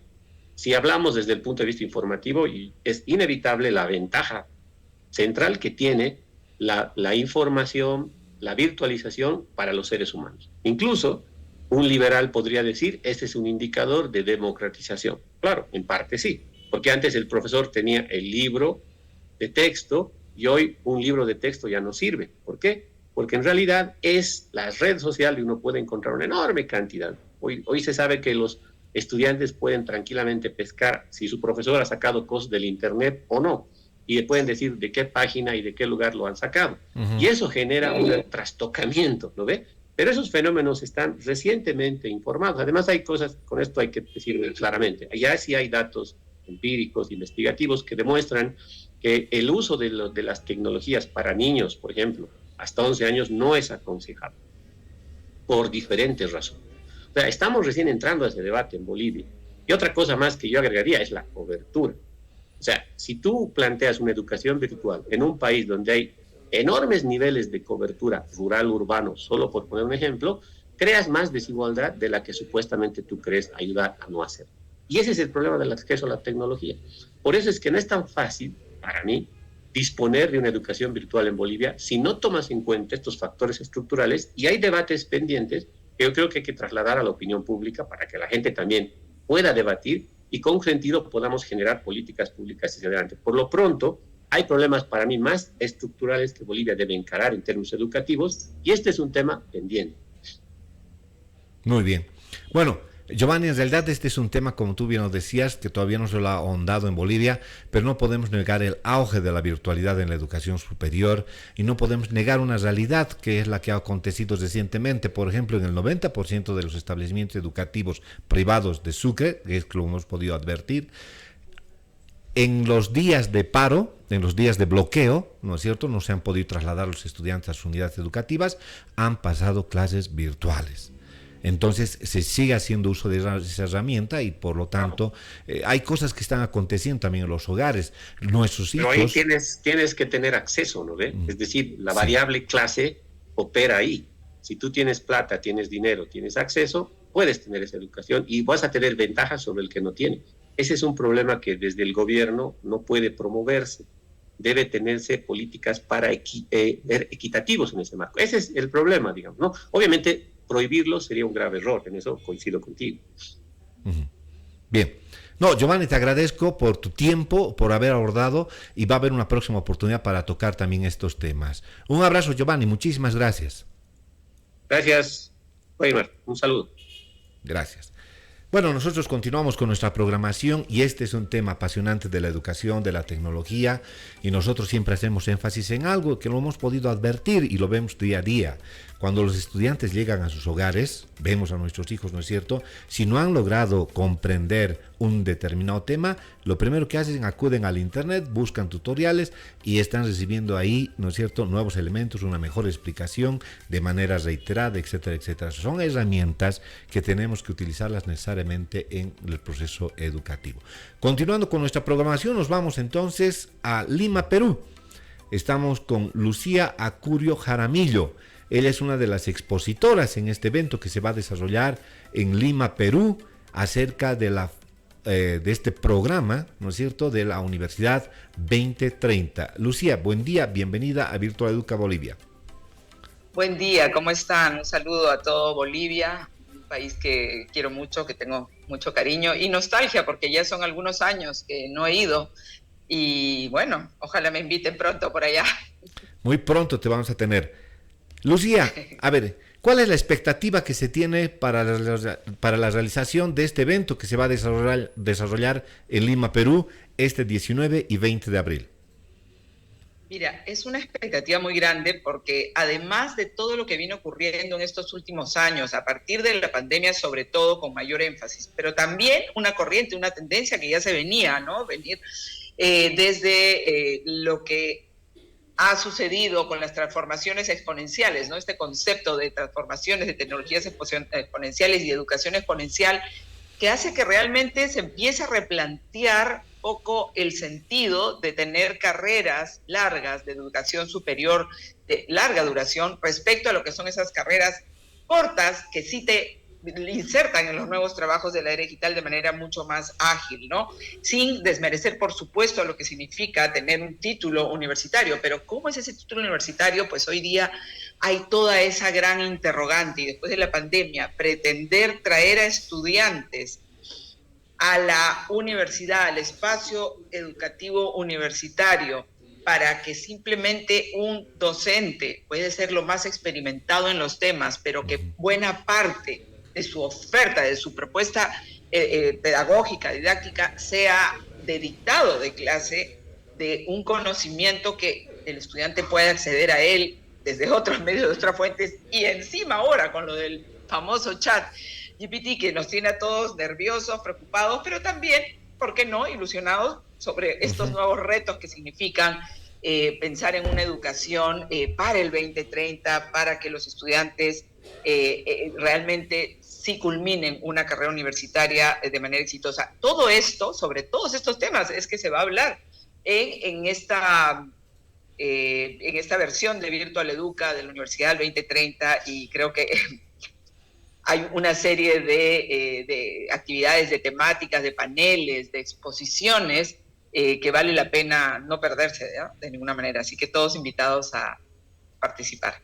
Si hablamos desde el punto de vista informativo, y es inevitable la ventaja central que tiene la información, la virtualización para los seres humanos. Incluso un liberal podría decir, este es un indicador de democratización. Claro, en parte sí, porque antes el profesor tenía el libro de texto y hoy un libro de texto ya no sirve. ¿Por qué? Porque en realidad es la red social y uno puede encontrar una enorme cantidad. Hoy se sabe que los estudiantes pueden tranquilamente pescar si su profesor ha sacado cosas del internet o no, y le pueden decir de qué página y de qué lugar lo han sacado. Y eso genera un trastocamiento, ¿no ve? Pero esos fenómenos están recientemente informados. Además hay cosas, con esto hay que decirlo claramente, allá sí hay datos empíricos, investigativos, que demuestran que el uso de las tecnologías para niños, por ejemplo, hasta 11 años no es aconsejable, por diferentes razones. O sea, estamos recién entrando a ese debate en Bolivia. Y otra cosa más que yo agregaría es la cobertura. O sea, si tú planteas una educación virtual en un país donde hay enormes niveles de cobertura rural-urbano, solo por poner un ejemplo, creas más desigualdad de la que supuestamente tú crees ayudar a no hacer. Y ese es el problema del acceso a la tecnología. Por eso es que no es tan fácil, para mí, disponer de una educación virtual en Bolivia si no tomas en cuenta estos factores estructurales, y hay debates pendientes que yo creo que hay que trasladar a la opinión pública para que la gente también pueda debatir y con sentido podamos generar políticas públicas hacia adelante. Por lo pronto, hay problemas para mí más estructurales que Bolivia debe encarar en términos educativos, y este es un tema pendiente. Muy bien. Bueno, Giovanni, en realidad este es un tema, como tú bien nos decías, que todavía no se lo ha ahondado en Bolivia, pero no podemos negar el auge de la virtualidad en la educación superior y no podemos negar una realidad que es la que ha acontecido recientemente. Por ejemplo, en el 90% de los establecimientos educativos privados de Sucre, que es que lo hemos podido advertir, en los días de paro, en los días de bloqueo, ¿no es cierto?, no se han podido trasladar los estudiantes a sus unidades educativas, han pasado clases virtuales. Entonces se sigue haciendo uso de esa herramienta y por lo tanto hay cosas que están aconteciendo también en los hogares. Nuestros hijos... Pero ahí tienes que tener acceso, ¿no ve? Es decir, la variable clase opera ahí. Si tú tienes plata, tienes dinero, tienes acceso, puedes tener esa educación y vas a tener ventajas sobre el que no tiene. Ese es un problema que desde el gobierno no puede promoverse. Debe tenerse políticas para equitativos en ese marco. Ese es el problema, digamos, ¿no? Obviamente, prohibirlo sería un grave error, en eso coincido contigo. Bien. No, Giovanni, te agradezco por tu tiempo, por haber abordado, y va a haber una próxima oportunidad para tocar también estos temas. Un abrazo, Giovanni, muchísimas gracias. Gracias, Weimar, un saludo. Gracias. Bueno, nosotros continuamos con nuestra programación y este es un tema apasionante de la educación, de la tecnología, y nosotros siempre hacemos énfasis en algo que lo hemos podido advertir y lo vemos día a día. Cuando los estudiantes llegan a sus hogares, vemos a nuestros hijos, ¿no es cierto? Si no han logrado comprender un determinado tema, lo primero que hacen, acuden al internet, buscan tutoriales y están recibiendo ahí, ¿no es cierto?, nuevos elementos, una mejor explicación de manera reiterada, etcétera, etcétera. Son herramientas que tenemos que utilizarlas necesariamente en el proceso educativo. Continuando con nuestra programación, nos vamos entonces a Lima, Perú. Estamos con Lucía Acurio Jaramillo. Ella es una de las expositoras en este evento que se va a desarrollar en Lima, Perú, acerca de este programa, ¿no es cierto?, de la Universidad 2030. Lucía, buen día, bienvenida a Virtual Educa Bolivia. Buen día, ¿cómo están? Un saludo a todo Bolivia, un país que quiero mucho, que tengo mucho cariño y nostalgia, porque ya son algunos años que no he ido. Y bueno, ojalá me inviten pronto por allá. Muy pronto te vamos a tener. Lucía, a ver, ¿cuál es la expectativa que se tiene para la realización de este evento que se va a desarrollar en Lima, Perú, este 19 y 20 de abril? Mira, es una expectativa muy grande porque además de todo lo que viene ocurriendo en estos últimos años, a partir de la pandemia sobre todo con mayor énfasis, pero también una corriente, una tendencia que ya se venía, ¿no? Venir desde lo que ha sucedido con las transformaciones exponenciales, ¿no? Este concepto de transformaciones, de tecnologías exponenciales y educación exponencial que hace que realmente se empiece a replantear un poco el sentido de tener carreras largas de educación superior de larga duración respecto a lo que son esas carreras cortas que sí te insertan en los nuevos trabajos de la era digital de manera mucho más ágil, ¿no? Sin desmerecer, por supuesto, lo que significa tener un título universitario, pero ¿cómo es ese título universitario? Pues hoy día hay toda esa gran interrogante, y después de la pandemia, pretender traer a estudiantes a la universidad, al espacio educativo universitario, para que simplemente un docente puede ser lo más experimentado en los temas, pero que buena parte de su oferta, de su propuesta pedagógica, didáctica, sea de dictado de clase, de un conocimiento que el estudiante puede acceder a él desde otros medios, de otras fuentes, y encima ahora con lo del famoso chat GPT que nos tiene a todos nerviosos, preocupados, pero también, ¿por qué no?, ilusionados sobre estos nuevos retos que significan pensar en una educación para el 2030, para que los estudiantes realmente sí culminen una carrera universitaria de manera exitosa. Todo esto, sobre todos estos temas, es que se va a hablar en esta versión de Virtual Educa de la Universidad del 2030, y creo que hay una serie de actividades, de temáticas, de paneles, de exposiciones que vale la pena no perderse, ¿no?, de ninguna manera. Así que todos invitados a participar.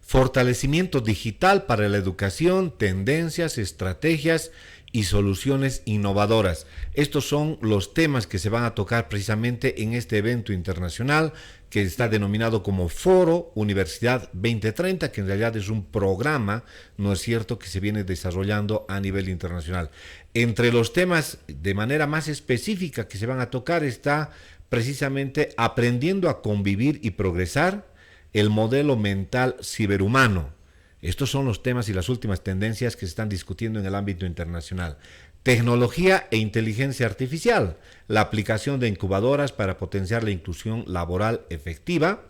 Fortalecimiento digital para la educación, tendencias, estrategias y soluciones innovadoras. Estos son los temas que se van a tocar precisamente en este evento internacional que está denominado como Foro Universidad 2030, que en realidad es un programa, ¿no es cierto?, que se viene desarrollando a nivel internacional. Entre los temas de manera más específica que se van a tocar está precisamente aprendiendo a convivir y progresar, el modelo mental ciberhumano. Estos son los temas y las últimas tendencias que se están discutiendo en el ámbito internacional. Tecnología e inteligencia artificial, la aplicación de incubadoras para potenciar la inclusión laboral efectiva.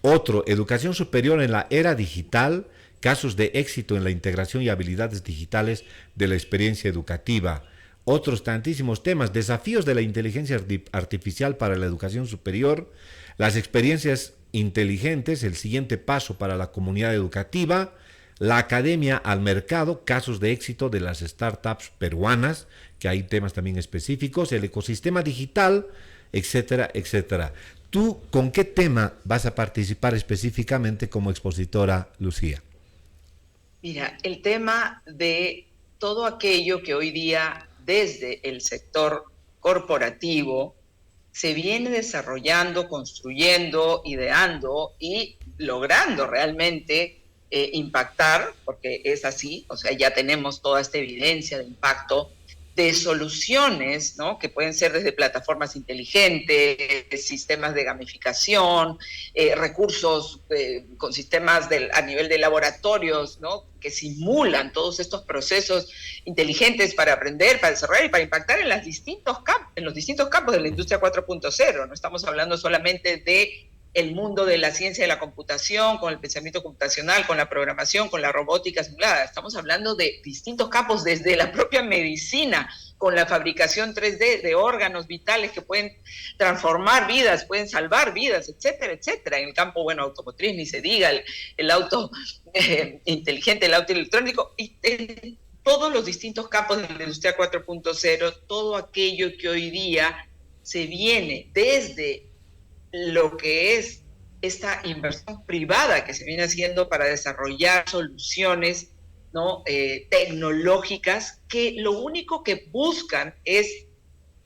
Otro, educación superior en la era digital, casos de éxito en la integración y habilidades digitales de la experiencia educativa. Otros tantísimos temas, desafíos de la inteligencia artificial para la educación superior, las experiencias inteligentes, el siguiente paso para la comunidad educativa, la academia al mercado, casos de éxito de las startups peruanas, que hay temas también específicos, el ecosistema digital, etcétera, etcétera. ¿Tú con qué tema vas a participar específicamente como expositora, Lucía? Mira, el tema de todo aquello que hoy día desde el sector corporativo se viene desarrollando, construyendo, ideando y logrando realmente impactar, porque es así, o sea, ya tenemos toda esta evidencia de impacto, de soluciones, ¿no?, que pueden ser desde plataformas inteligentes, sistemas de gamificación, recursos con sistemas a nivel de laboratorios, ¿no?, que simulan todos estos procesos inteligentes para aprender, para desarrollar y para impactar en los distintos campos de la industria 4.0. No estamos hablando solamente de el mundo de la ciencia de la computación, con el pensamiento computacional, con la programación, con la robótica simulada. Estamos hablando de distintos campos, desde la propia medicina, con la fabricación 3D de órganos vitales que pueden transformar vidas, pueden salvar vidas, etcétera, etcétera. En el campo, bueno, automotriz, ni se diga, el auto inteligente, el auto electrónico, y en todos los distintos campos de la industria 4.0, todo aquello que hoy día se viene desde lo que es esta inversión privada que se viene haciendo para desarrollar soluciones, ¿no?, tecnológicas, que lo único que buscan es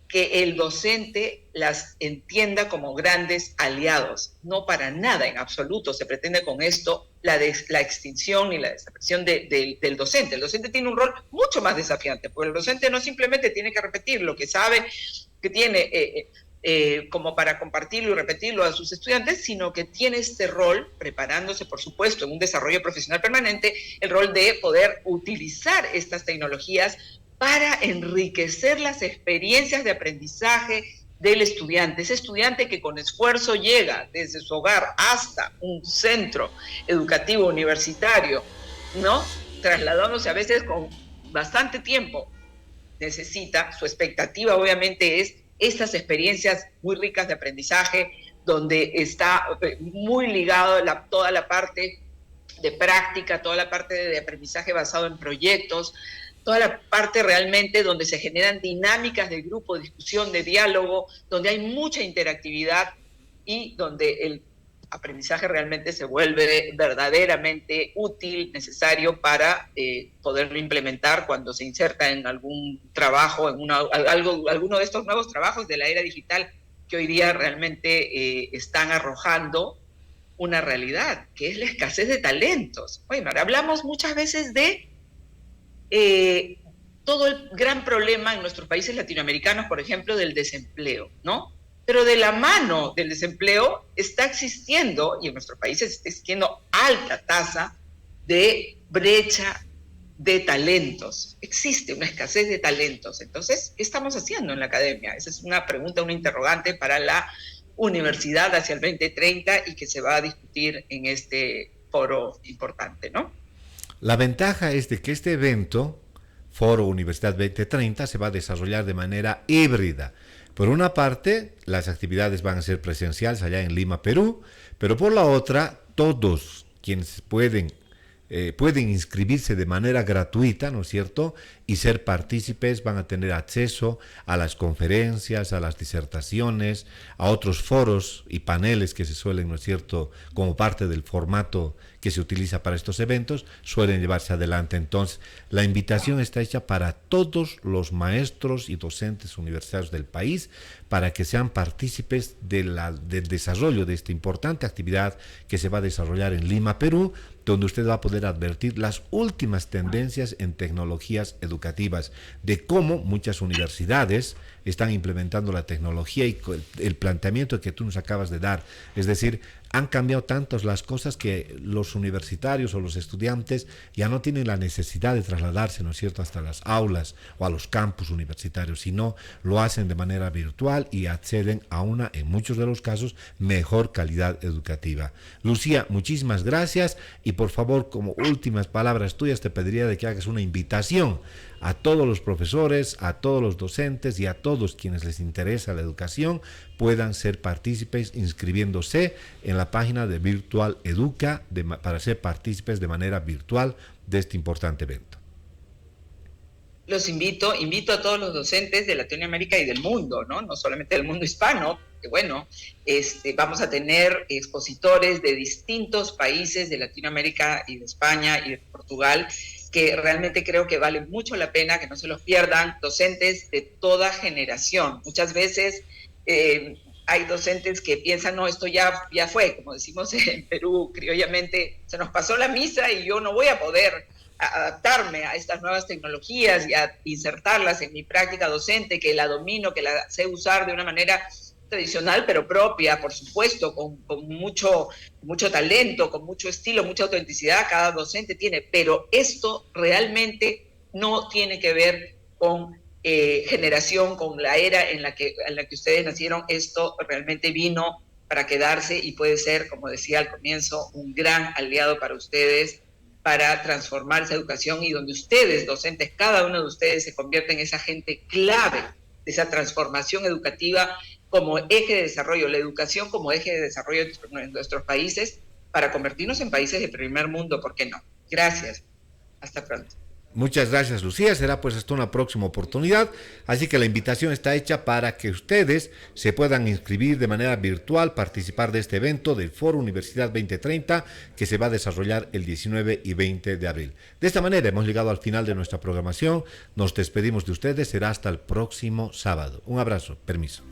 que el docente las entienda como grandes aliados. No para nada, en absoluto, se pretende con esto la extinción y la desaparición del docente. El docente tiene un rol mucho más desafiante, porque el docente no simplemente tiene que repetir lo que sabe, que tiene como para compartirlo y repetirlo a sus estudiantes, sino que tiene este rol, preparándose, por supuesto, en un desarrollo profesional permanente, el rol de poder utilizar estas tecnologías para enriquecer las experiencias de aprendizaje del estudiante. Ese estudiante que con esfuerzo llega desde su hogar hasta un centro educativo universitario, ¿no?, trasladándose a veces con bastante tiempo necesita, su expectativa obviamente es estas experiencias muy ricas de aprendizaje, donde está muy ligado toda la parte de práctica, toda la parte de aprendizaje basado en proyectos, toda la parte realmente donde se generan dinámicas de grupo, de discusión, de diálogo, donde hay mucha interactividad y donde el aprendizaje realmente se vuelve verdaderamente útil, necesario para poderlo implementar cuando se inserta en algún trabajo, alguno de estos nuevos trabajos de la era digital que hoy día realmente están arrojando una realidad, que es la escasez de talentos. Bueno, hablamos muchas veces de todo el gran problema en nuestros países latinoamericanos, por ejemplo, del desempleo, ¿no? Pero de la mano del desempleo está existiendo, y en nuestros países está existiendo alta tasa de brecha de talentos. Existe una escasez de talentos. Entonces, ¿qué estamos haciendo en la academia? Esa es una pregunta, una interrogante para la universidad hacia el 2030 y que se va a discutir en este foro importante, ¿no? La ventaja es de que este evento, Foro Universidad 2030, se va a desarrollar de manera híbrida. Por una parte, las actividades van a ser presenciales allá en Lima, Perú, pero por la otra, todos quienes pueden inscribirse de manera gratuita, ¿no es cierto? Y ser partícipes, van a tener acceso a las conferencias, a las disertaciones, a otros foros y paneles que se suelen, ¿no es cierto?, como parte del formato que se utiliza para estos eventos, suelen llevarse adelante. Entonces, la invitación está hecha para todos los maestros y docentes universitarios del país para que sean partícipes del desarrollo de esta importante actividad que se va a desarrollar en Lima, Perú, donde usted va a poder advertir las últimas tendencias en tecnologías educativas, de cómo muchas universidades están implementando la tecnología y el planteamiento que tú nos acabas de dar. Es decir, han cambiado tantas las cosas que los universitarios o los estudiantes ya no tienen la necesidad de trasladarse, ¿no es cierto?, hasta las aulas o a los campus universitarios, sino lo hacen de manera virtual y acceden a una, en muchos de los casos, mejor calidad educativa. Lucía, muchísimas gracias y por favor, como últimas palabras tuyas, te pediría de que hagas una invitación a todos los profesores, a todos los docentes y a todos quienes les interesa la educación puedan ser partícipes inscribiéndose en la página de Virtual Educa para ser partícipes de manera virtual de este importante evento. Los invito a todos los docentes de Latinoamérica y del mundo, ¿no? No solamente del mundo hispano, que bueno, vamos a tener expositores de distintos países de Latinoamérica y de España y de Portugal, que realmente creo que vale mucho la pena que no se los pierdan, docentes de toda generación. Muchas veces hay docentes que piensan, no, esto ya fue, como decimos en Perú, criollamente, se nos pasó la misa y yo no voy a poder adaptarme a estas nuevas tecnologías y a insertarlas en mi práctica docente, que la domino, que la sé usar de una manera tradicional, pero propia, por supuesto, con mucho talento, con mucho estilo, mucha autenticidad, cada docente tiene, pero esto realmente no tiene que ver con generación, con la era en la que ustedes nacieron. Esto realmente vino para quedarse y puede ser, como decía al comienzo, un gran aliado para ustedes, para transformar esa educación y donde ustedes, docentes, cada uno de ustedes se convierte en esa gente clave de esa transformación educativa como eje de desarrollo, la educación como eje de desarrollo en nuestros países para convertirnos en países de primer mundo, ¿por qué no? Gracias. Hasta pronto. Muchas gracias, Lucía. Será pues hasta una próxima oportunidad. Así que la invitación está hecha para que ustedes se puedan inscribir de manera virtual, participar de este evento del Foro Universidad 2030 que se va a desarrollar el 19 y 20 de abril. De esta manera hemos llegado al final de nuestra programación. Nos despedimos de ustedes. Será hasta el próximo sábado. Un abrazo. Permiso.